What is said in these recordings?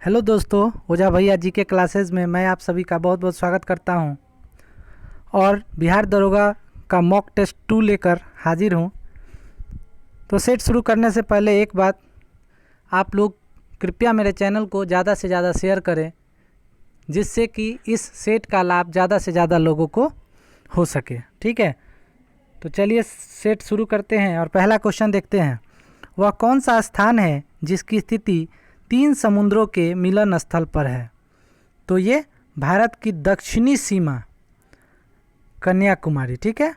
Hello दोस्तों, ओझा भैया जी के क्लासेस में मैं आप सभी का बहुत बहुत स्वागत करता हूं और बिहार दरोगा का मॉक टेस्ट 2 लेकर हाजिर हूं। तो सेट शुरू करने से पहले एक बात, आप लोग कृपया मेरे चैनल को ज़्यादा से ज़्यादा शेयर करें, जिससे कि इस सेट का लाभ ज़्यादा से ज़्यादा लोगों को हो सके। ठीक है, तो चलिए सेट शुरू करते हैं और पहला क्वेश्चन देखते हैं। वह कौन सा स्थान है जिसकी स्थिति 3 समुद्रों के मिलन स्थल पर है? तो ये भारत की दक्षिणी सीमा कन्याकुमारी। ठीक है,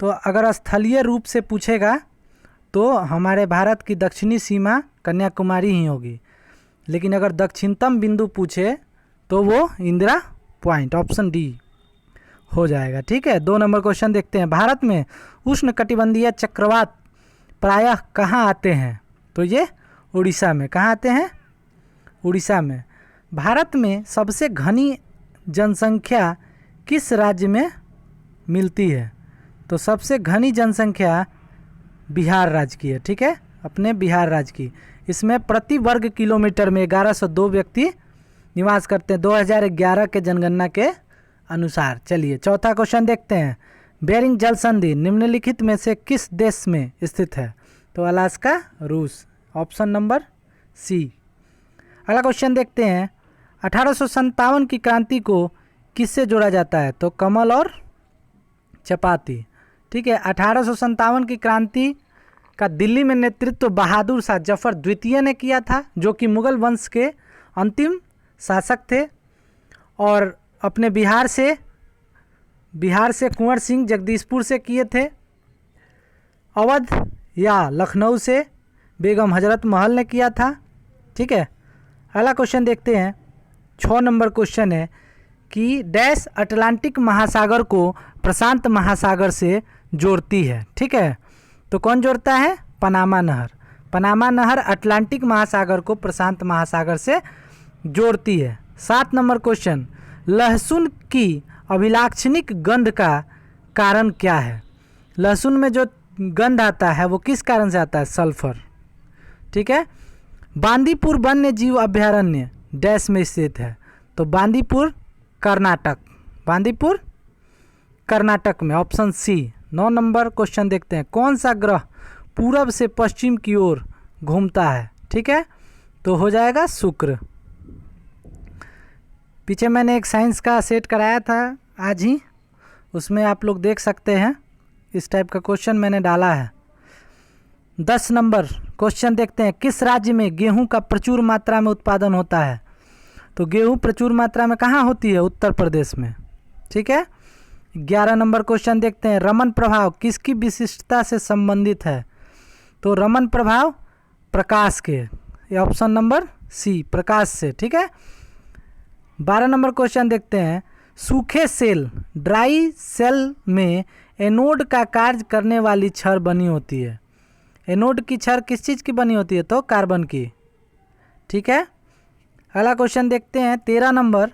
तो अगर स्थलीय रूप से पूछेगा तो हमारे भारत की दक्षिणी सीमा कन्याकुमारी ही होगी, लेकिन अगर दक्षिणतम बिंदु पूछे तो वो इंदिरा पॉइंट, ऑप्शन डी हो जाएगा। ठीक है, 2 नंबर क्वेश्चन देखते हैं। भारत में उष्णकटिबंधीय चक्रवात प्रायः कहाँ आते हैं? तो ये उड़ीसा में। कहाँ आते हैं? उड़ीसा में। भारत में सबसे घनी जनसंख्या किस राज्य में मिलती है? तो सबसे घनी जनसंख्या बिहार राज्य की है। ठीक है, अपने बिहार राज्य की। इसमें प्रति वर्ग किलोमीटर में 1102 व्यक्ति निवास करते हैं 2011 के जनगणना के अनुसार। चलिए चौथा क्वेश्चन देखते हैं। बेरिंग जल संधि निम्नलिखित में से किस देश में स्थित है? तो अलास्का, रूस, ऑप्शन नंबर सी। अगला क्वेश्चन देखते हैं। 1857 की क्रांति को किससे जोड़ा जाता है? तो कमल और चपाती। ठीक है, 1857 की क्रांति का दिल्ली में नेतृत्व बहादुर शाह जफर द्वितीय ने किया था, जो कि मुगल वंश के अंतिम शासक थे, और अपने बिहार से कुंवर सिंह जगदीशपुर से किए थे। अवध या लखनऊ से बेगम हजरत महल ने किया था। ठीक है, अगला क्वेश्चन देखते हैं। 6 नंबर क्वेश्चन है कि डैश अटलांटिक महासागर को प्रशांत महासागर से जोड़ती है। ठीक है, तो कौन जोड़ता है? पनामा नहर। पनामा नहर अटलांटिक महासागर को प्रशांत महासागर से जोड़ती है। 7 नंबर क्वेश्चन। लहसुन की अभिलाक्षणिक गंध का कारण क्या है? लहसुन में जो गंध आता है वो किस कारण से आता है? सल्फर। ठीक है, बांदीपुर वन्य जीव अभयारण्य डैश में स्थित है? तो बांदीपुर कर्नाटक। बांदीपुर कर्नाटक में, ऑप्शन सी। 9 नंबर क्वेश्चन देखते हैं। कौन सा ग्रह पूरब से पश्चिम की ओर घूमता है? ठीक है, तो हो जाएगा शुक्र। पीछे मैंने एक साइंस का सेट कराया था आज ही, उसमें आप लोग देख सकते हैं, इस टाइप का क्वेश्चन मैंने डाला है। 10 नंबर क्वेश्चन देखते हैं। किस राज्य में गेहूं का प्रचुर मात्रा में उत्पादन होता है? तो गेहूं प्रचुर मात्रा में कहाँ होती है? उत्तर प्रदेश में। ठीक है, 11 नंबर क्वेश्चन देखते हैं। रमन प्रभाव किसकी विशिष्टता से संबंधित है? तो रमन प्रभाव प्रकाश के, ये ऑप्शन नंबर सी, प्रकाश से। ठीक है, 12 नंबर क्वेश्चन देखते हैं। सूखे सेल ड्राई सेल में एनोड का कार्य करने वाली छड़ बनी होती है। एनोड की छड़ किस चीज़ की बनी होती है? तो कार्बन की। ठीक है, अगला क्वेश्चन देखते हैं। 13 नंबर।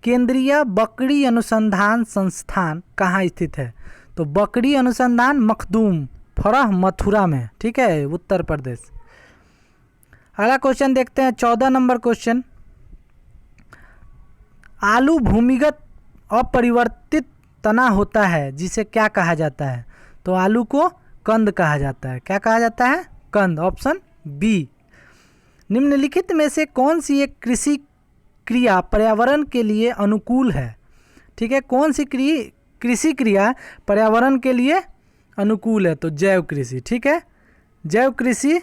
केंद्रीय बकरी अनुसंधान संस्थान कहाँ स्थित है? तो बकरी अनुसंधान मखदूम, फरह, मथुरा में। ठीक है, उत्तर प्रदेश। अगला क्वेश्चन देखते हैं। 14 नंबर क्वेश्चन। आलू भूमिगत अपरिवर्तित तना होता है जिसे क्या कहा जाता है? तो आलू को कंद कहा जाता है। क्या कहा जाता है? कंद, ऑप्शन बी। निम्नलिखित में से कौन सी एक कृषि क्रिया पर्यावरण के लिए अनुकूल है? ठीक है, कौन सी कृषि क्रिया पर्यावरण के लिए अनुकूल है? तो जैव कृषि। ठीक है, जैव कृषि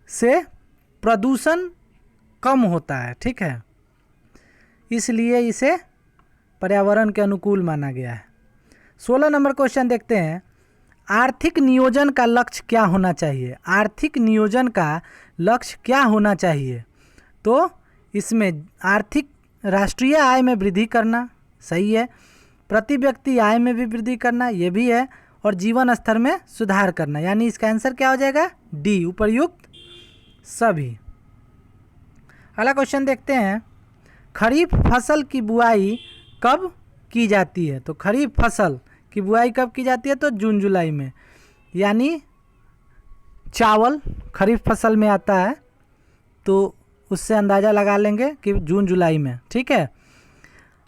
से प्रदूषण कम होता है। ठीक है, इसलिए इसे पर्यावरण के अनुकूल माना गया है। 16 नंबर क्वेश्चन देखते हैं। आर्थिक नियोजन का लक्ष्य क्या होना चाहिए? आर्थिक नियोजन का लक्ष्य क्या होना चाहिए? तो इसमें आर्थिक राष्ट्रीय आय में वृद्धि करना सही है, प्रति व्यक्ति आय में भी वृद्धि करना ये भी है, और जीवन स्तर में सुधार करना, यानी इसका आंसर क्या हो जाएगा? डी, उपर्युक्त सभी। अगला क्वेश्चन देखते हैं। खरीफ फसल की बुआई कब की जाती है? तो खरीफ फसल की बुआई कब की जाती है? तो जून जुलाई में, यानी चावल खरीफ फसल में आता है, तो उससे अंदाज़ा लगा लेंगे कि जून जुलाई में। ठीक है,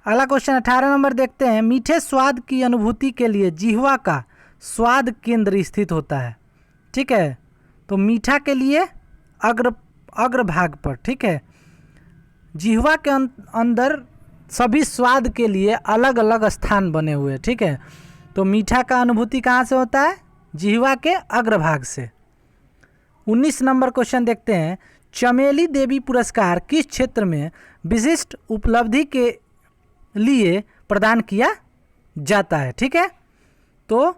अगला क्वेश्चन 18 नंबर देखते हैं। मीठे स्वाद की अनुभूति के लिए जिह्वा का स्वाद केंद्र स्थित होता है। ठीक है, तो मीठा के लिए अग्रभाग पर। ठीक है, जिह्वा के अंदर सभी स्वाद के लिए अलग अलग स्थान बने हुए। ठीक है, तो मीठा का अनुभूति कहाँ से होता है? जिह्वा के अग्रभाग से। 19 नंबर क्वेश्चन देखते हैं। चमेली देवी पुरस्कार किस क्षेत्र में विशिष्ट उपलब्धि के लिए प्रदान किया जाता है? ठीक है, तो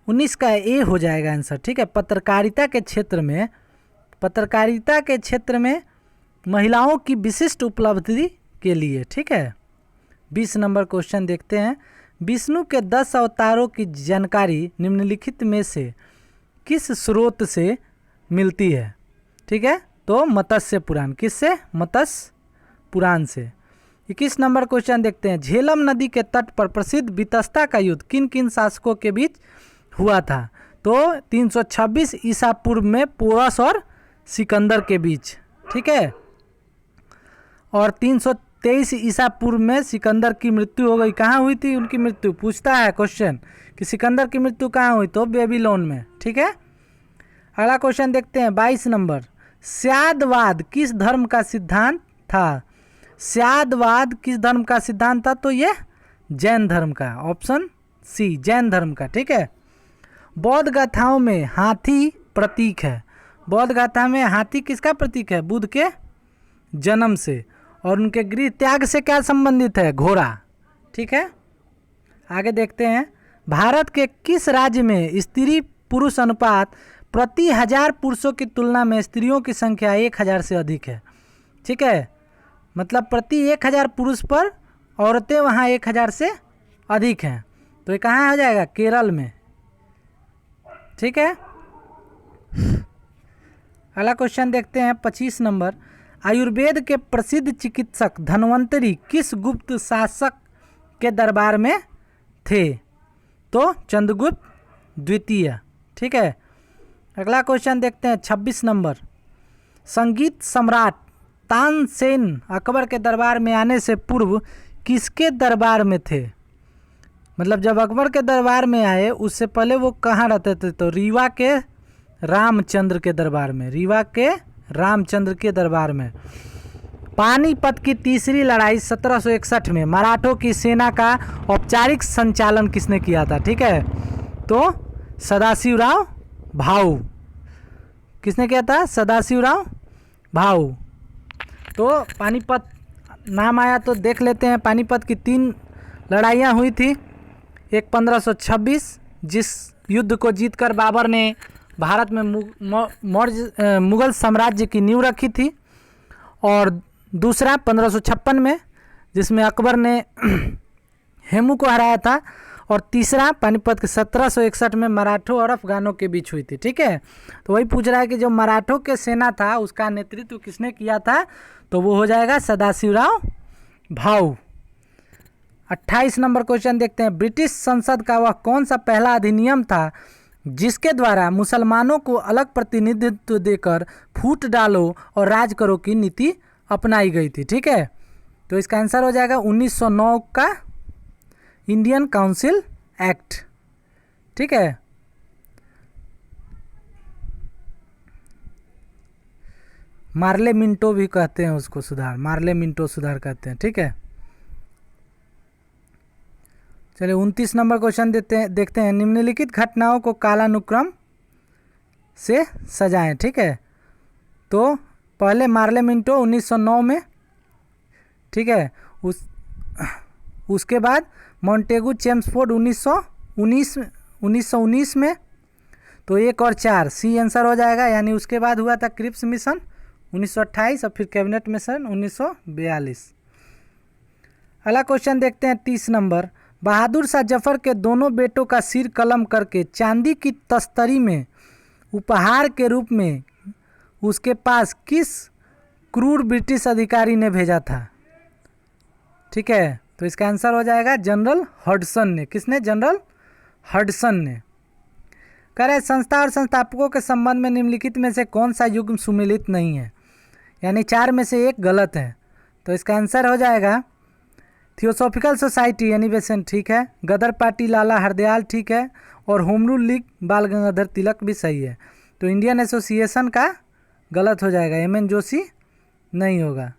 19 का ए हो जाएगा आंसर। ठीक है, पत्रकारिता के क्षेत्र में महिलाओं की विशिष्ट उपलब्धि के लिए। ठीक है, 20 नंबर क्वेश्चन देखते हैं। विष्णु के 10 अवतारों की जानकारी निम्नलिखित में से किस स्रोत से मिलती है? ठीक है, तो मत्स्य पुराण। किससे? मत्स्य पुराण से। 21 नंबर क्वेश्चन देखते हैं। झेलम नदी के तट पर प्रसिद्ध वितस्ता का युद्ध किन किन शासकों के बीच हुआ था? तो 326 ईसा पूर्व में पोरस और सिकंदर के बीच। ठीक है, और 323 ईसा पूर्व में सिकंदर की मृत्यु हो गई। कहाँ हुई थी उनकी मृत्यु? पूछता है क्वेश्चन कि सिकंदर की मृत्यु कहाँ हुई? तो बेबीलोन में। ठीक है, अगला क्वेश्चन देखते हैं 22 नंबर। स्यादवाद किस धर्म का सिद्धांत था? स्यादवाद किस धर्म का सिद्धांत था? तो ये जैन धर्म का। ऑप्शन सी, जैन धर्म का। ठीक है, बौद्ध गाथाओं में हाथी प्रतीक है। बौद्ध गाथा में हाथी किसका प्रतीक है? बुद्ध के जन्म से। और उनके गृह त्याग से क्या संबंधित है? घोड़ा। ठीक है, आगे देखते हैं। भारत के किस राज्य में स्त्री पुरुष अनुपात प्रति 1000 पुरुषों की तुलना में स्त्रियों की संख्या 1000 से अधिक है? ठीक है, मतलब प्रति 1000 पुरुष पर औरतें वहाँ 1000 से अधिक हैं। तो ये कहाँ हो जाएगा? केरल में। ठीक है, अगला क्वेश्चन देखते हैं 25 नंबर। आयुर्वेद के प्रसिद्ध चिकित्सक धन्वंतरी किस गुप्त शासक के दरबार में थे? तो चंद्रगुप्त द्वितीय। ठीक है, अगला क्वेश्चन देखते हैं 26 नंबर। संगीत सम्राट तानसेन अकबर के दरबार में आने से पूर्व किसके दरबार में थे? मतलब जब अकबर के दरबार में आए उससे पहले वो कहाँ रहते थे? तो रीवा के रामचंद्र के दरबार में। रीवा के रामचंद्र के दरबार में। पानीपत की तीसरी लड़ाई 1761 में मराठों की सेना का औपचारिक संचालन किसने किया था? ठीक है, तो सदाशिवराव भाऊ। किसने किया था? सदाशिवराव भाऊ। तो पानीपत नाम आया तो देख लेते हैं। पानीपत की 3 लड़ाइयाँ हुई थी। एक 1526 जिस युद्ध को जीतकर बाबर ने भारत में मुगल साम्राज्य की नींव रखी थी, और दूसरा 1556 में जिसमें अकबर ने हेमू को हराया था, और तीसरा पानीपत के 1761 में मराठों और अफगानों के बीच हुई थी। ठीक है, तो वही पूछ रहा है कि जो मराठों के सेना था उसका नेतृत्व किसने किया था? तो वो हो जाएगा सदाशिवराव भाऊ। 28 नंबर क्वेश्चन देखते हैं। ब्रिटिश संसद का वह कौन सा पहला अधिनियम था जिसके द्वारा मुसलमानों को अलग प्रतिनिधित्व देकर फूट डालो और राज करो की नीति अपनाई गई थी? ठीक है, तो इसका आंसर हो जाएगा 1909 का इंडियन काउंसिल एक्ट। ठीक है, मार्ले मिंटो भी कहते हैं उसको, सुधार। मार्ले मिंटो सुधार कहते हैं। ठीक है, चलिए 29 नंबर क्वेश्चन देखते हैं। निम्नलिखित घटनाओं को कालानुक्रम से सजाएं। ठीक है, तो पहले मार्ले मिंटो 1909 में। ठीक है, उसके बाद मॉन्टेगू चेम्सफोर्ड 1919 में। तो 1 और 4 सी आंसर हो जाएगा। यानी उसके बाद हुआ था क्रिप्स मिशन 1928 और फिर कैबिनेट मिशन 1942। अगला क्वेश्चन देखते हैं 30 नंबर। बहादुर शाह जफर के दोनों बेटों का सिर कलम करके चांदी की तस्तरी में उपहार के रूप में उसके पास किस क्रूर ब्रिटिश अधिकारी ने भेजा था? ठीक है, तो इसका आंसर हो जाएगा जनरल हडसन ने। किसने? जनरल हडसन ने। कह रहे संस्था और संस्थापकों के संबंध में निम्नलिखित में से कौन सा युग्म सुमेलित नहीं है? यानी 4 में से एक गलत है। तो इसका आंसर हो जाएगा थियोसॉफिकल सोसाइटी एनिवेशन ठीक है, गदर पार्टी लाला हरदयाल ठीक है, और होम रूल लीग बाल गंगाधर तिलक भी सही है। तो इंडियन एसोसिएशन का गलत हो जाएगा, एम.एन. जोशी नहीं होगा।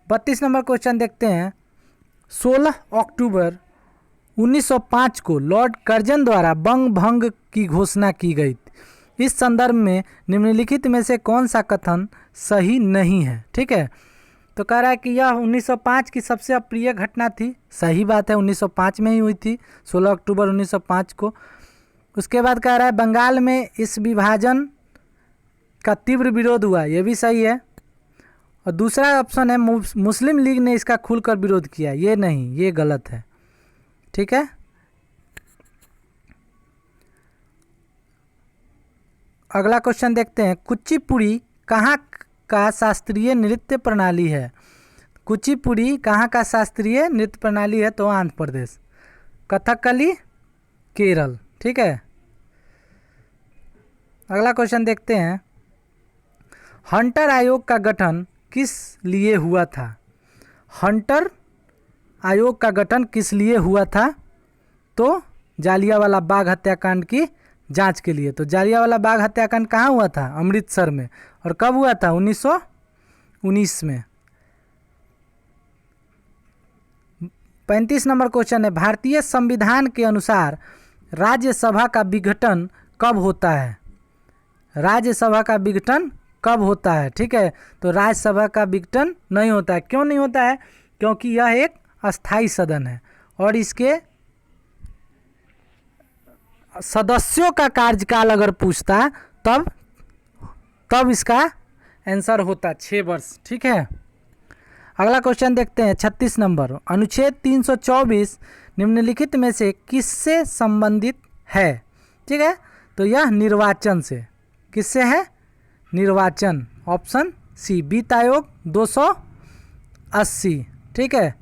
32 नंबर क्वेश्चन देखते हैं। 16 अक्टूबर 1905 को लॉर्ड कर्जन द्वारा बंग भंग की घोषणा की गई। इस संदर्भ में निम्नलिखित में से कौन सा कथन सही नहीं है? ठीक है, तो कह रहा है कि यह 1905 की सबसे अप्रिय घटना थी। सही बात है, 1905 में ही हुई थी, 16 अक्टूबर 1905 को। उसके बाद कह रहा है बंगाल में इस विभाजन का तीव्र विरोध हुआ, यह भी सही है। और दूसरा ऑप्शन है मुस्लिम लीग ने इसका खुलकर विरोध किया, ये नहीं, ये गलत है। ठीक है, अगला क्वेश्चन देखते हैं। कुचिपुड़ी कहाँ का शास्त्रीय नृत्य प्रणाली है? कुचिपुड़ी कहाँ का शास्त्रीय नृत्य प्रणाली है? तो आंध्र प्रदेश। कथकली केरल। ठीक है, अगला क्वेश्चन देखते हैं। हंटर आयोग का गठन किस लिए हुआ था? हंटर आयोग का गठन किस लिए हुआ था? तो जालियांवाला बाग हत्याकांड की जांच के लिए। तो जालियांवाला बाग हत्याकांड कहाँ हुआ था? अमृतसर में। और कब हुआ था? 1919 में। 35 नंबर क्वेश्चन है। भारतीय संविधान के अनुसार राज्यसभा का विघटन कब होता है? राज्यसभा का विघटन कब होता है? ठीक है, तो राज्यसभा का विघटन नहीं होता है। क्यों नहीं होता है? क्योंकि यह एक अस्थाई सदन है और इसके सदस्यों का कार्यकाल अगर पूछता तब इसका आंसर होता 6 वर्ष। ठीक है, अगला क्वेश्चन देखते हैं। 36 नंबर। अनुच्छेद 324 निम्नलिखित में से किससे संबंधित है? ठीक है, तो यह निर्वाचन से। किससे है? निर्वाचन। ऑप्शन सी, वित्त आयोग 280। ठीक है,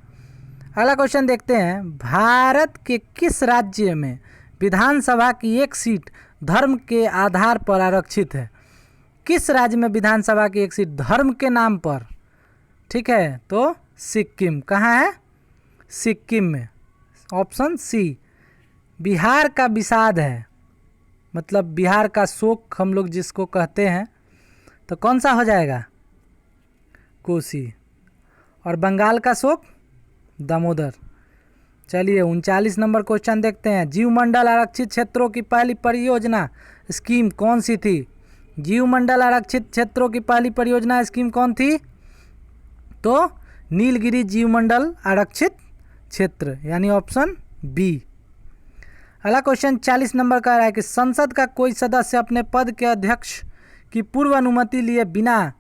अगला क्वेश्चन देखते हैं। भारत के किस राज्य में विधानसभा की एक सीट धर्म के आधार पर आरक्षित है? किस राज्य में विधानसभा की एक सीट धर्म के नाम पर? ठीक है, तो सिक्किम। कहाँ है? सिक्किम में। Option C. बिहार का विषाद है, मतलब बिहार का शोक हम लोग जिसको कहते हैं, तो कौन सा हो जाएगा? कोसी। और बंगाल का शोक दामोदर। चलिए 39 नंबर क्वेश्चन देखते हैं। जीवमंडल आरक्षित क्षेत्रों की पहली परियोजना स्कीम कौन सी थी? जीवमंडल आरक्षित क्षेत्रों की पहली परियोजना स्कीम कौन थी? तो नीलगिरी जीवमंडल आरक्षित क्षेत्र, यानी ऑप्शन बी। अगला क्वेश्चन 40 नंबर का रहा है कि संसद का कोई सदस्य अपने पद के अध्यक्ष की पूर्व अनुमति लिए बिना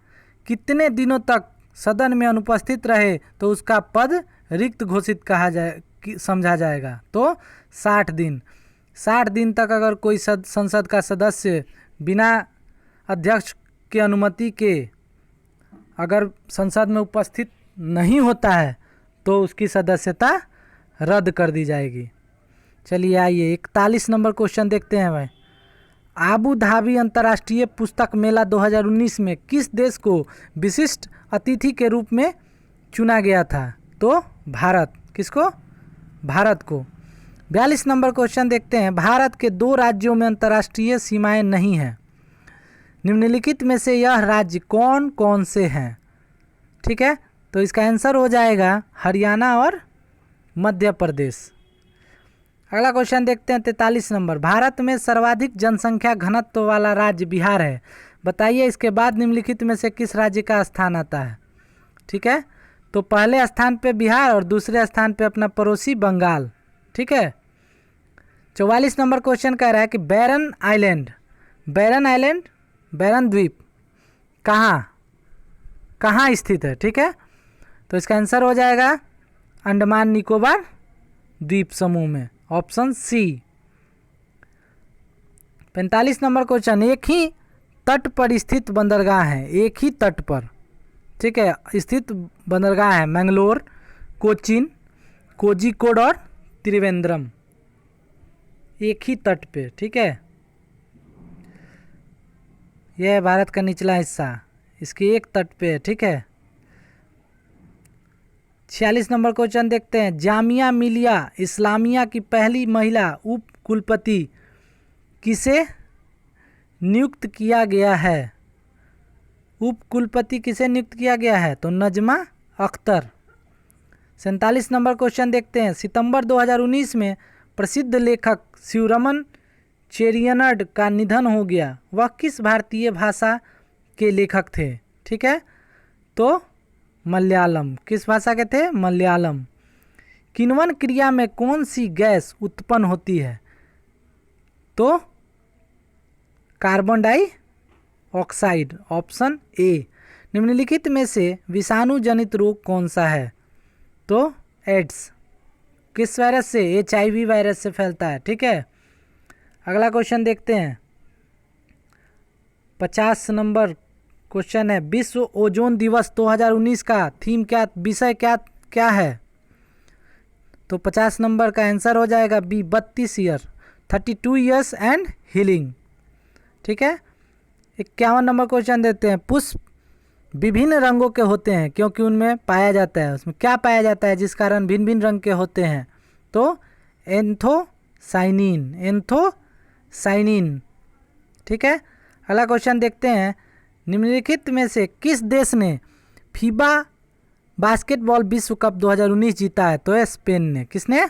कितने दिनों तक सदन में अनुपस्थित रहे तो उसका पद रिक्त घोषित समझा जाएगा? तो 60 दिन। 60 दिन तक अगर कोई संसद का सदस्य बिना अध्यक्ष की अनुमति के अगर संसद में उपस्थित नहीं होता है तो उसकी सदस्यता रद्द कर दी जाएगी। चलिए आइए 41 नंबर क्वेश्चन देखते हैं भाई। आबू धाबी अंतर्राष्ट्रीय पुस्तक मेला 2019 में किस देश को विशिष्ट अतिथि के रूप में चुना गया था? तो भारत। किसको? भारत को। 42 नंबर क्वेश्चन देखते हैं। भारत के 2 राज्यों में अंतर्राष्ट्रीय सीमाएं नहीं हैं, निम्नलिखित में से यह राज्य कौन कौन से हैं? ठीक है, तो इसका आंसर हो जाएगा हरियाणा और मध्य प्रदेश। अगला क्वेश्चन देखते हैं 43 नंबर। भारत में सर्वाधिक जनसंख्या घनत्व वाला राज्य बिहार है, बताइए इसके बाद निम्नलिखित में से किस राज्य का स्थान आता है? ठीक है, तो पहले स्थान पे बिहार और दूसरे स्थान पे अपना पड़ोसी बंगाल। ठीक है, 44 नंबर क्वेश्चन कह रहा है कि बैरन आइलैंड, बैरन द्वीप कहाँ स्थित है? ठीक है, तो इसका आंसर हो जाएगा अंडमान निकोबार द्वीप समूह में, ऑप्शन सी। 45 number question. एक ही तट पर स्थित बंदरगाह है, एक ही तट पर, ठीक है, स्थित बंदरगाह है मैंगलोर, कोचीन, कोझिकोड और त्रिवेंद्रम, एक ही तट पे। ठीक है, यह है भारत का निचला हिस्सा, इसके एक तट पे है, ठीक है। 46 नंबर क्वेश्चन देखते हैं। जामिया मिलिया इस्लामिया की पहली महिला उप कुलपति किसे नियुक्त किया गया है? उप कुलपति किसे नियुक्त किया गया है? तो नजमा अख्तर। 47 नंबर क्वेश्चन देखते हैं। सितंबर 2019 में प्रसिद्ध लेखक शिवरमन चेरियनड का निधन हो गया। वह किस भारतीय भाषा के लेखक थे? ठीक है, तो मलयालम। किस भाषा के थे? मलयालम। किण्वन क्रिया में कौन सी गैस उत्पन्न होती है? तो कार्बन डाइऑक्साइड, ऑप्शन ए। निम्नलिखित में से विषाणु जनित रोग कौन सा है? तो एड्स। किस वायरस से? HIV वायरस से फैलता है, ठीक है। अगला क्वेश्चन देखते हैं। 50 नंबर क्वेश्चन है। विश्व ओजोन दिवस 2019 का थीम क्या, विषय क्या है? तो 50 नंबर का आंसर हो जाएगा B, 32 year, 32 years and healing, ठीक है। 51 नंबर क्वेश्चन देते हैं। पुष्प विभिन्न रंगों के होते हैं क्योंकि उनमें पाया जाता है, उसमें क्या पाया जाता है जिस कारण भिन्न भिन्न रंग के होते हैं? तो एंथोसाइनिन, ठीक है। अगला क्वेश्चन देखते हैं। निम्नलिखित में से किस देश ने फीबा बास्केटबॉल विश्व कप 2019 जीता है? तो स्पेन ने। किसने?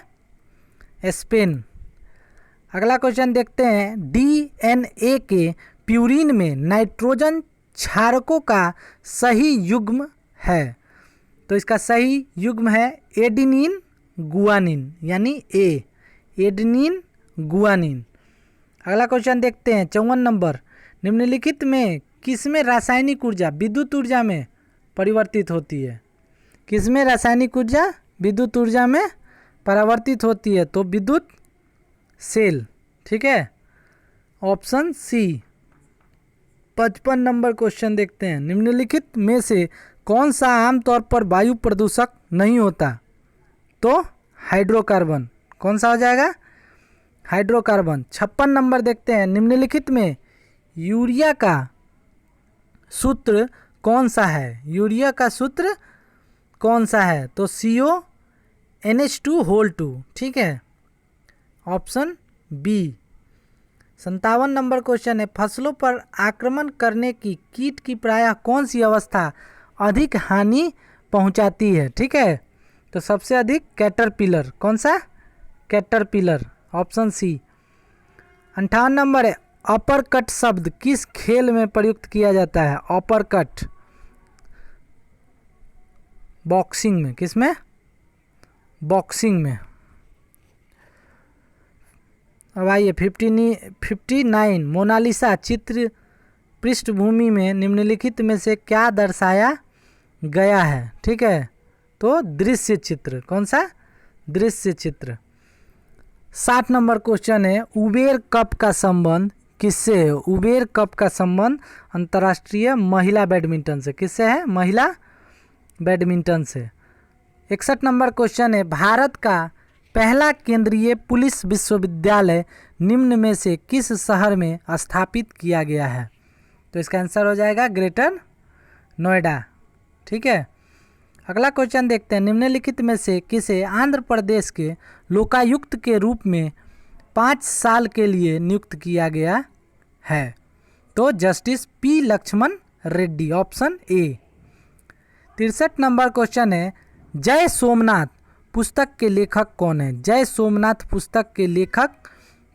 स्पेन। अगला क्वेश्चन देखते हैं। DNA के प्यूरिन में नाइट्रोजन क्षारकों का सही युग्म है? तो इसका सही युग्म है एडिनिन गुआनिन, यानी ए, एडिनिन गुआनिन। अगला क्वेश्चन देखते हैं। 54 नंबर। निम्नलिखित में किसमें रासायनिक ऊर्जा विद्युत ऊर्जा में परिवर्तित होती है? किसमें रासायनिक ऊर्जा विद्युत ऊर्जा में परावर्तित होती है? तो विद्युत सेल, ठीक है, ऑप्शन सी। 55 नंबर क्वेश्चन देखते हैं। निम्नलिखित में से कौन सा आमतौर पर वायु प्रदूषक नहीं होता? तो हाइड्रोकार्बन। कौन सा हो जाएगा? हाइड्रोकार्बन। 56 नंबर देखते हैं। निम्नलिखित में यूरिया का सूत्र कौन सा है? यूरिया का सूत्र कौन सा है? तो CONH2, ठीक है, ऑप्शन बी। 57 नंबर क्वेश्चन है। फसलों पर आक्रमण करने की कीट की प्रायः कौन सी अवस्था अधिक हानि पहुंचाती है? ठीक है, तो सबसे अधिक कैटरपिलर। कौन सा? Caterpillar, option C. 58 नंबर है। अपर कट शब्द किस खेल में प्रयुक्त किया जाता है? अपर कट बॉक्सिंग में। किस में? बॉक्सिंग में। अब आइए 59। मोनालिसा चित्र पृष्ठभूमि में निम्नलिखित में से क्या दर्शाया गया है? ठीक है, तो दृश्य चित्र। कौन सा? दृश्य चित्र। 60 नंबर क्वेश्चन है। उबेर कप का संबंध किससे है? उबेर कप का संबंध अंतर्राष्ट्रीय महिला बैडमिंटन से। किससे है? महिला बैडमिंटन से। 61 नंबर क्वेश्चन है। भारत का पहला केंद्रीय पुलिस विश्वविद्यालय निम्न में से किस शहर में स्थापित किया गया है? तो इसका आंसर हो जाएगा ग्रेटर नोएडा, ठीक है। अगला क्वेश्चन देखते हैं। निम्नलिखित में से किसे आंध्र प्रदेश के लोकायुक्त के रूप में 5 साल के लिए नियुक्त किया गया है? तो justice P Lakshman Reddy, option A. 63 number question है। जय सोमनाथ पुस्तक के लेखक कौन है? जय सोमनाथ पुस्तक के लेखक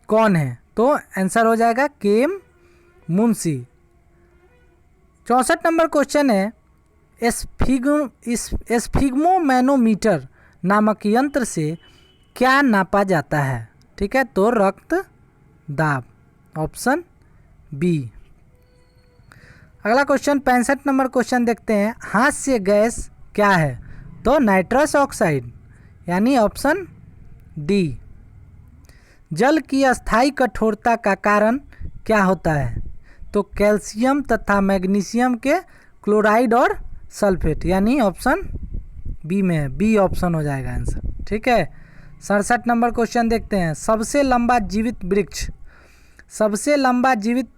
कौन है? तो आंसर हो जाएगा KM मुंशी। 64 नंबर क्वेश्चन है। एस्फिग्मोमैनोमीटर नामक यंत्र से क्या नापा जाता है? ठीक है, तो रक्त दाब, ऑप्शन बी। अगला क्वेश्चन 65 नंबर क्वेश्चन देखते हैं। हास्य गैस क्या है? तो नाइट्रस ऑक्साइड, यानी ऑप्शन डी। जल की अस्थायी कठोरता का कारण क्या होता है? तो कैल्शियम तथा मैग्नीशियम के क्लोराइड और सल्फेट, यानी ऑप्शन बी में है, बी ऑप्शन हो जाएगा आंसर, ठीक है। 67 नंबर क्वेश्चन देखते हैं। सबसे लंबा जीवित वृक्ष, सबसे लंबा जीवित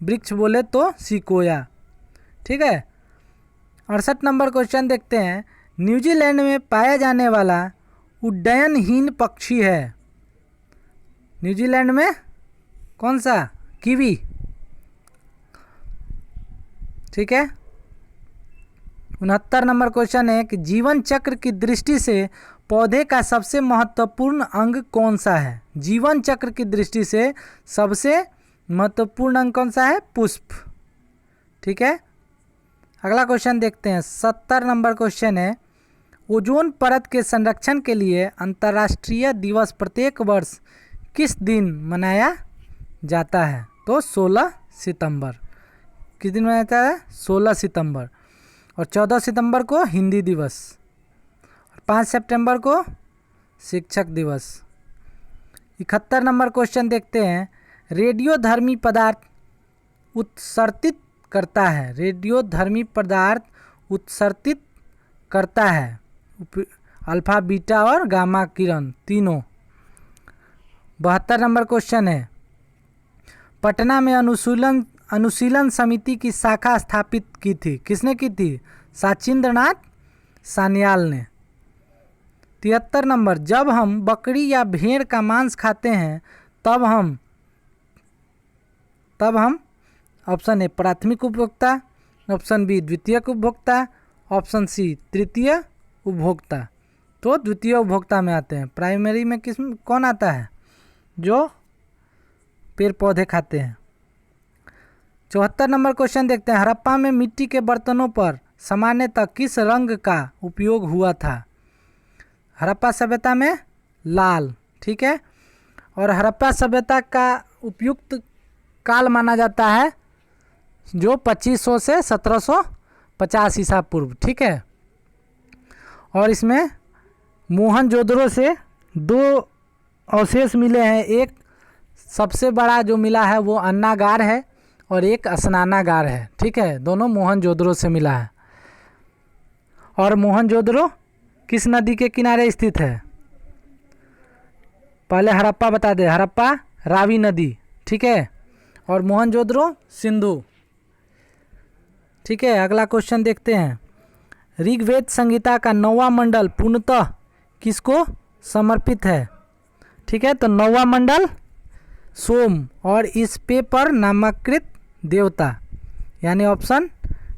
वृक्ष बोले तो सिकोया, ठीक है, 68 नंबर क्वेश्चन देखते हैं। न्यूजीलैंड में पाया जाने वाला उड्डयनहीन पक्षी है। न्यूजीलैंड में कौन सा? कीवी। ठीक है। 69 नंबर क्वेश्चन है कि जीवन चक्र की दृष्टि से पौधे का सबसे महत्वपूर्ण अंग कौन सा है? जीवन चक्र की दृष्टि से सबसे महत्वपूर्ण अंग कौन सा है? पुष्प। ठीक है। अगला क्वेश्चन देखते हैं। 70 नंबर क्वेश्चन है, ओजोन परत के संरक्षण के लिए अंतर्राष्ट्रीय दिवस प्रत्येक वर्ष किस दिन मनाया जाता है? तो 16 सितंबर। किस दिन मनाया जाता है? 16 सितंबर। और 14 सितंबर को हिंदी दिवस, और 5 सितंबर को शिक्षक दिवस। 71 नंबर क्वेश्चन देखते हैं। रेडियोधर्मी पदार्थ उत्सर्जित करता है। रेडियोधर्मी पदार्थ उत्सर्जित करता है अल्फा, बीटा और गामा किरण तीनों। 72 नंबर क्वेश्चन है, पटना में अनुशीलन समिति की शाखा स्थापित की थी। किसने की थी? साचिंद्रनाथ सान्याल ने। 73 नंबर, जब हम बकरी या भेड़ का मांस खाते हैं तब हम ऑप्शन ए प्राथमिक उपभोक्ता, ऑप्शन बी द्वितीयक उपभोक्ता, ऑप्शन सी तृतीय उपभोक्ता। तो द्वितीय उपभोक्ता में आते हैं। प्राइमरी में कौन आता है? जो पेड़ पौधे खाते हैं। 74 नंबर क्वेश्चन देखते हैं। हड़प्पा में मिट्टी के बर्तनों पर सामान्यतः किस रंग का उपयोग हुआ था? हड़प्पा सभ्यता में लाल। ठीक है। और हड़प्पा सभ्यता का उपयुक्त काल माना जाता है जो 2500 से 1750 ईसा पूर्व। ठीक है। और इसमें मोहनजोदड़ो से 2 अवशेष मिले हैं। एक सबसे बड़ा जो मिला है वो अन्नागार है और एक स्नानागार है। ठीक है। दोनों मोहनजोदड़ो से मिला है। और मोहनजोदड़ो किस नदी के किनारे स्थित है? पहले हड़प्पा बता दे। हड़प्पा रावी नदी। ठीक है। और मोहनजोदड़ो सिंधु। ठीक है। अगला क्वेश्चन देखते हैं। ऋग्वेद संहिता का 9वां मंडल पूर्णतः किसको समर्पित है? ठीक है। तो 9वां मंडल सोम और इस पे पर नामांकित देवता, यानी ऑप्शन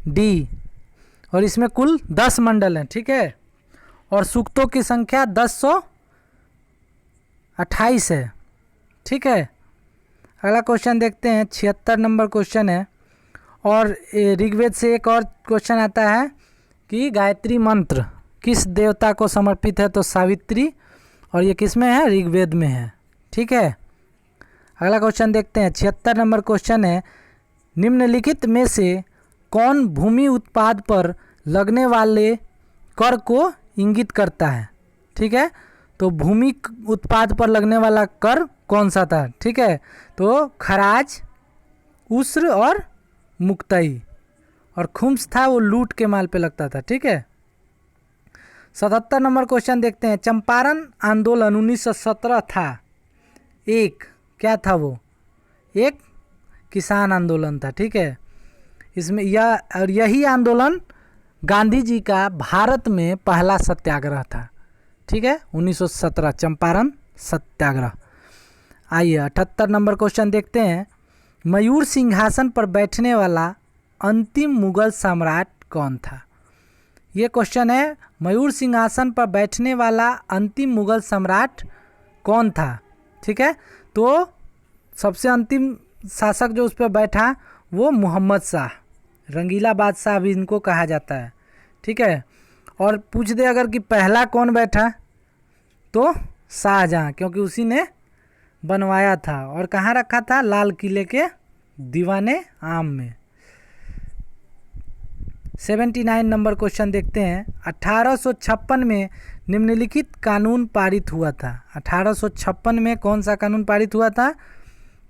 डी। और इसमें कुल 10 मंडल हैं। ठीक है। और सूक्तों की संख्या 1028 है। ठीक है। अगला क्वेश्चन देखते हैं। 76 नंबर क्वेश्चन है। और ऋग्वेद से एक और क्वेश्चन आता है कि गायत्री मंत्र किस देवता को समर्पित है? तो सावित्री। और ये किस में है? ऋग्वेद में है। ठीक है। अगला क्वेश्चन देखते हैं। 76 नंबर क्वेश्चन है, निम्नलिखित में से कौन भूमि उत्पाद पर लगने वाले कर को इंगित करता है? ठीक है। तो भूमि उत्पाद पर लगने वाला कर कौन सा था? ठीक है। तो खराज, उस्र और मुक्तई। और खुम्स था वो लूट के माल पे लगता था। ठीक है। 77 नंबर क्वेश्चन देखते हैं। चंपारण आंदोलन 1917 था। एक क्या था वो? एक किसान आंदोलन था। ठीक है। इसमें यही आंदोलन गांधी जी का भारत में पहला सत्याग्रह था। ठीक है। 1917 चंपारण सत्याग्रह। आइए 78 नंबर क्वेश्चन देखते हैं। मयूर सिंहासन पर बैठने वाला अंतिम मुगल सम्राट कौन था? ये क्वेश्चन है, मयूर सिंहासन पर बैठने वाला अंतिम मुगल सम्राट कौन था? ठीक है। तो सबसे अंतिम शासक जो उस पर बैठा वो मोहम्मद शाह, रंगीला बादशाह भी इनको कहा जाता है। ठीक है। और पूछ दे अगर कि पहला कौन बैठा, तो शाहजहाँ, क्योंकि उसी ने बनवाया था। और कहाँ रखा था? लाल किले के दीवाने आम में। 79 नंबर क्वेश्चन देखते हैं। 1856 में निम्नलिखित कानून पारित हुआ था। 1856 में कौन सा कानून पारित हुआ था?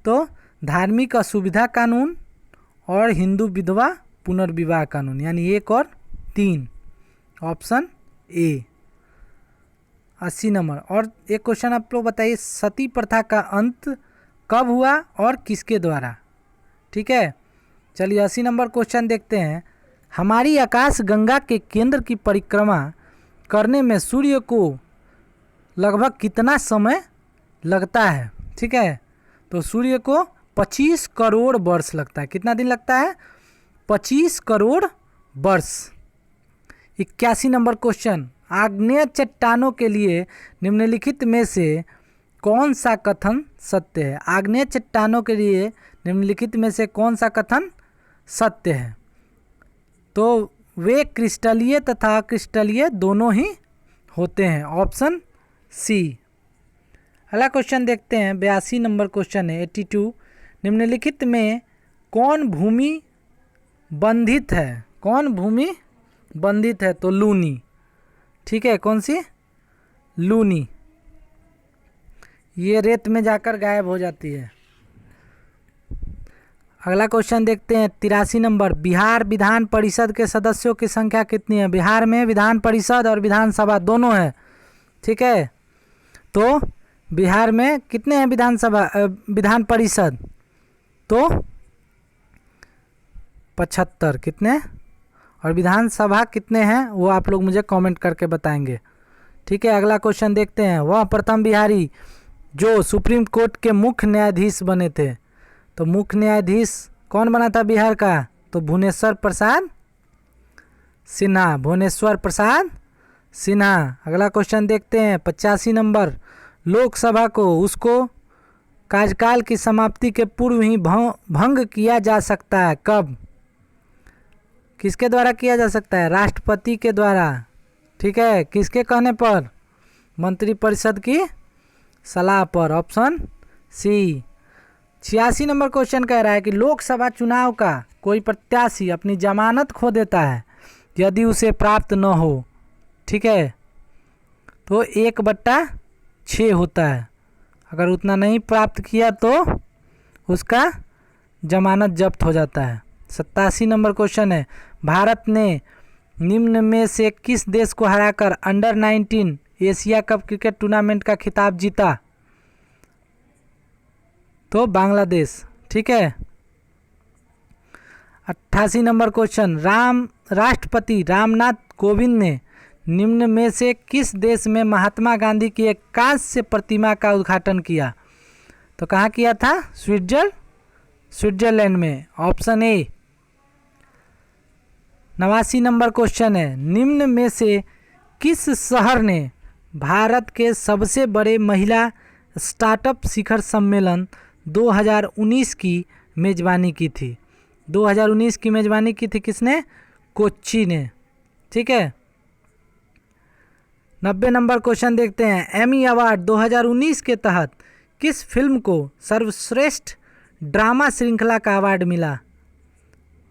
तो धार्मिक असुविधा कानून और हिंदू विधवा पुनर्विवाह कानून, यानी 1 और 3, ऑप्शन ए। 80 नंबर। और एक क्वेश्चन आप लोग बताइए, सती प्रथा का अंत कब हुआ और किसके द्वारा? ठीक है। चलिए 80 नंबर क्वेश्चन देखते हैं। हमारी आकाश गंगा के केंद्र की परिक्रमा करने में सूर्य को लगभग कितना समय लगता है? ठीक है, तो सूर्य को 25 करोड़ वर्ष लगता है। कितना दिन लगता है? 25 करोड़ वर्ष। 81 नंबर क्वेश्चन, आग्नेय चट्टानों के लिए निम्नलिखित में से कौन सा कथन सत्य है? आग्नेय चट्टानों के लिए निम्नलिखित में से कौन सा कथन सत्य है? तो वे क्रिस्टलीय तथा अक्रिस्टलीय दोनों ही होते हैं, ऑप्शन सी। अगला क्वेश्चन देखते हैं, 82 नंबर क्वेश्चन है 82। निम्नलिखित में कौन भूमि बंधित है? कौन भूमि बंधित है? तो लूनी। ठीक है, कौन सी? लूनी। ये रेत में जाकर गायब हो जाती है। अगला क्वेश्चन देखते हैं 83 नंबर, बिहार विधान परिषद के सदस्यों की संख्या कितनी है? बिहार में विधान परिषद और विधानसभा दोनों है। ठीक है, तो बिहार में कितने हैं विधान परिषद? तो 75। कितने? और विधानसभा कितने हैं वो आप लोग मुझे कमेंट करके बताएंगे। ठीक है, अगला क्वेश्चन देखते हैं, वह प्रथम बिहारी जो सुप्रीम कोर्ट के मुख्य न्यायाधीश बने थे। तो मुख्य न्यायाधीश कौन बना था बिहार का? तो भुवनेश्वर प्रसाद सिन्हा। भुवनेश्वर प्रसाद सिन्हा। अगला क्वेश्चन देखते हैं 85 नंबर, लोकसभा को उसको कार्यकाल की समाप्ति के पूर्व ही भंग किया जा सकता है। कब? किसके द्वारा किया जा सकता है? राष्ट्रपति के द्वारा। ठीक है, किसके कहने पर? मंत्रिपरिषद की सलाह पर, ऑप्शन सी। 86 नंबर क्वेश्चन कह रहा है कि लोकसभा चुनाव का कोई प्रत्याशी अपनी जमानत खो देता है यदि उसे प्राप्त न हो। ठीक है, तो 1/6 होता है। अगर उतना नहीं प्राप्त किया तो उसका जमानत जब्त हो जाता है। 87 नंबर क्वेश्चन है, भारत ने निम्न में से किस देश को हराकर under-19 Asia cup cricket tournament का खिताब जीता? तो बांग्लादेश। ठीक है। 88 नंबर क्वेश्चन, राष्ट्रपति रामनाथ कोविंद ने निम्न में से किस देश में महात्मा गांधी की एक कांस्य प्रतिमा का उद्घाटन किया? तो कहाँ किया था? स्विट्जरलैंड में, ऑप्शन ए। 89 नंबर क्वेश्चन है, निम्न में से किस शहर ने भारत के सबसे बड़े महिला स्टार्टअप शिखर सम्मेलन 2019 की मेजबानी की थी? 2019 की मेजबानी की थी किसने? कोच्चि ने। ठीक है। 90 नंबर क्वेश्चन देखते हैं, एमी अवार्ड 2019 के तहत किस फिल्म को सर्वश्रेष्ठ ड्रामा श्रृंखला का अवार्ड मिला?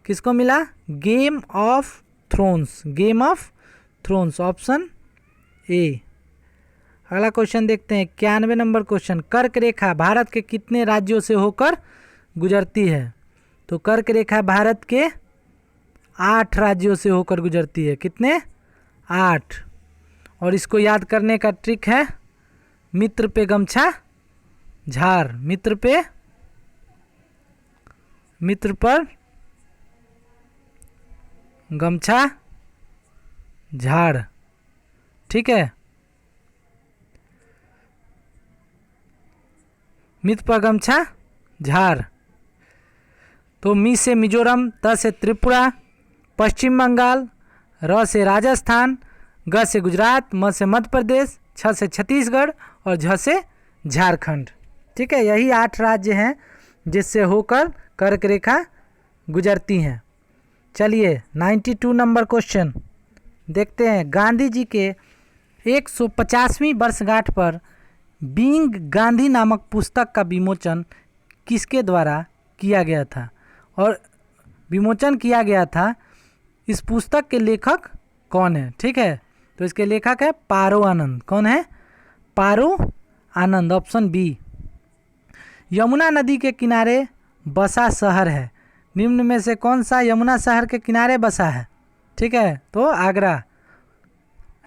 किसको मिला? Game of thrones. Game of thrones, option A. अगला क्वेश्चन देखते हैं 91 नंबर क्वेश्चन, कर्क रेखा भारत के कितने राज्यों से होकर गुजरती है? तो कर्क रेखा भारत के 8 राज्यों से होकर गुजरती है। कितने? 8। और इसको याद करने का ट्रिक है, मित्र पे गमछा झार। मित्र पर गमछा झाड़। ठीक है, मित्र पर गमछा झार। तो मी से मिजोरम, त से त्रिपुरा, पश्चिम बंगाल, र से राजस्थान, ग से गुजरात, म से मध्य प्रदेश, छ से छत्तीसगढ़ और झ से झारखंड। ठीक है, यही 8 राज्य हैं जिससे होकर कर्क रेखा गुजरती हैं। चलिए 92 नंबर क्वेश्चन देखते हैं, गांधी जी के 150वीं वर्षगांठ पर बीइंग गांधी नामक पुस्तक का विमोचन किसके द्वारा किया गया था? और विमोचन किया गया था, इस पुस्तक के लेखक कौन है? ठीक है, तो इसके लेखक है पारो आनंद। कौन है? पारो आनंद, ऑप्शन बी। यमुना नदी के किनारे बसा शहर है, निम्न में से कौन सा यमुना शहर के किनारे बसा है? ठीक है, तो आगरा।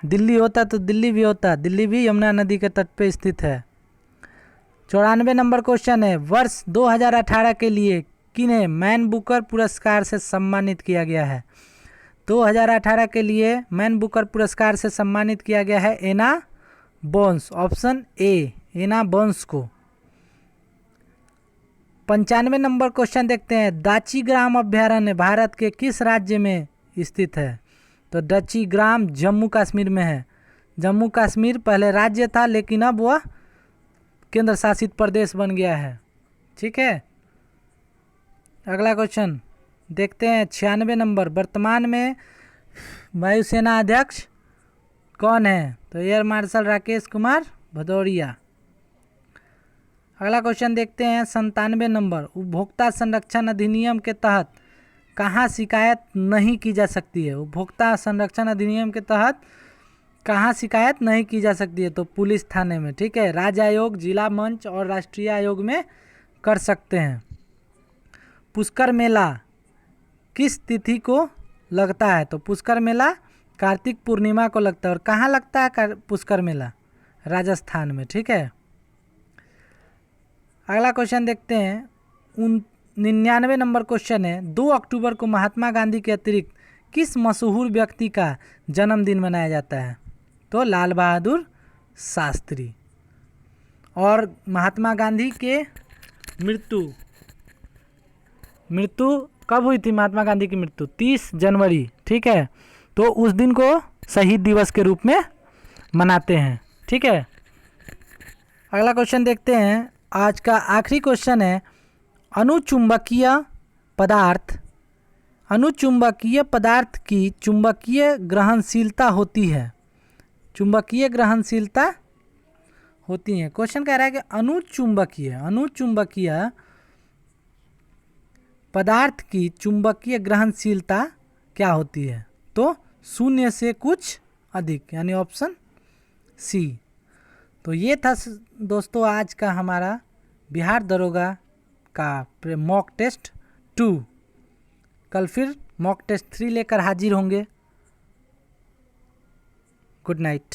दिल्ली होता तो दिल्ली भी होता, दिल्ली भी यमुना नदी के तट पे स्थित है। 94 नंबर क्वेश्चन है, वर्ष 2018 के लिए किन्हें मैन बुकर पुरस्कार से सम्मानित किया गया है? 2018 के लिए मैन बुकर पुरस्कार से सम्मानित किया गया है Anna Bones, option A Anna Bones को। 95 नंबर क्वेश्चन देखते हैं, दाची ग्राम अभ्यारण्य भारत के किस राज्य में स्थित है? तो दाची ग्राम जम्मू कश्मीर में है। जम्मू कश्मीर पहले राज्य था लेकिन अब वह केंद्र शासित प्रदेश बन गया है। ठीक है, अगला क्वेश्चन देखते हैं 96 नंबर, वर्तमान में वायुसेना अध्यक्ष कौन है? तो एयर मार्शल राकेश कुमार भदौरिया। अगला क्वेश्चन देखते हैं 97 नंबर, उपभोक्ता संरक्षण अधिनियम के तहत कहाँ शिकायत नहीं की जा सकती है? उपभोक्ता संरक्षण अधिनियम के तहत कहाँ शिकायत नहीं की जा सकती है? तो पुलिस थाने में। ठीक है, राज्य आयोग, जिला मंच और राष्ट्रीय आयोग में कर सकते हैं। पुष्कर मेला किस तिथि को लगता है? तो पुष्कर मेला कार्तिक पूर्णिमा को लगता है। और कहाँ लगता है पुष्कर मेला? राजस्थान में। ठीक है, अगला क्वेश्चन देखते हैं 99 नंबर क्वेश्चन है, 2 अक्टूबर को महात्मा गांधी के अतिरिक्त किस मशहूर व्यक्ति का जन्मदिन मनाया जाता है? तो लाल बहादुर शास्त्री। और महात्मा गांधी के मृत्यु कब हुई थी? महात्मा गांधी की मृत्यु 30 जनवरी। ठीक है, तो उस दिन को शहीद दिवस के रूप में मनाते हैं। ठीक है, अगला क्वेश्चन देखते हैं, आज का आखिरी क्वेश्चन है, अनुचुंबकीय पदार्थ की चुंबकीय ग्रहणशीलता होती है। चुंबकीय ग्रहणशीलता होती है। क्वेश्चन कह रहा है कि अनुचुंबकीय पदार्थ की चुंबकीय ग्रहणशीलता क्या होती है? तो 0 से कुछ अधिक, यानी ऑप्शन सी। तो ये था दोस्तों आज का हमारा बिहार दरोगा का मॉक टेस्ट 2। कल फिर मॉक टेस्ट 3 लेकर हाजिर होंगे। Good night.